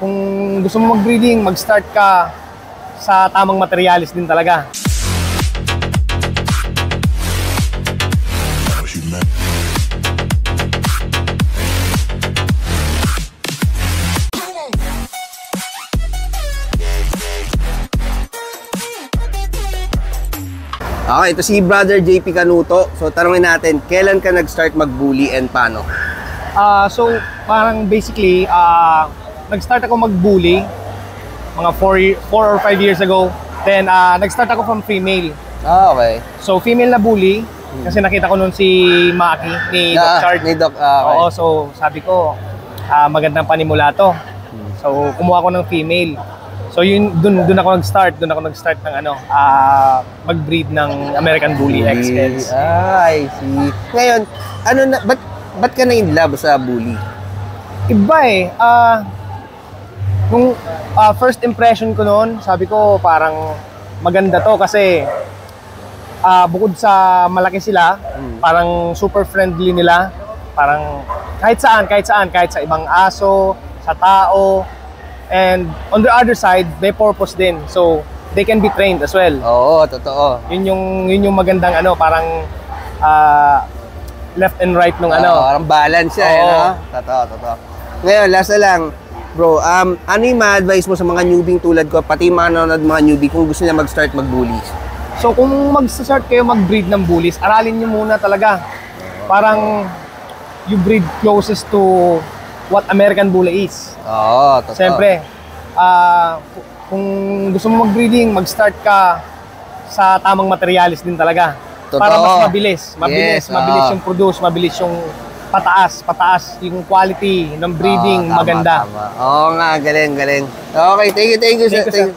kung gusto mo mag-breeding, mag-start ka sa tamang materialis din talaga. Okay, ito si Brother JP Canuto. So, tanungin natin, kailan ka nag-start mag-bully and paano? So, parang basically, nag-start ako mag-bully mga 4 or 5 years ago. Then, nag-start ako from female. Okay. So, female na bully. Kasi nakita ko noon si Maki, ni Doc Chart. Ni Doc, okay. Oo, so sabi ko, magandang panimula to. So, kumuha ko ng female. So yun, dun ako nag-start ng mag-breed ng American Bully XLs. I see. Ngayon, ba't ka na in love sa bully? Iba eh. Nung first impression ko noon, sabi ko parang maganda to kasi bukod sa malaki sila, parang super friendly nila. Parang kahit sa ibang aso, sa tao. And on the other side, may purpose din. So, they can be trained as well. Oo, totoo. Yun yung magandang parang left and right nung Parang balance siya, Totoo. Ngayon, last na lang, bro, ano yung ma-advise mo sa mga newbie tulad ko, pati mga nanonood mga newbie kung gusto niya mag-start mag-bullies? So, kung mag-start kayo mag-breed ng bullies, aralin nyo muna talaga. Parang you breed closest to what American Bully is. Oo, totoo. Siyempre, kung gusto mo mag-breeding, mag-start ka sa tamang materialis din talaga. Totoo. Para mas mabilis. Mabilis Yes, yung produce, mabilis yung pataas yung quality ng breeding Tama, maganda. Tama. Oo nga, galing. Okay, thank you, sir. Thank you, sir.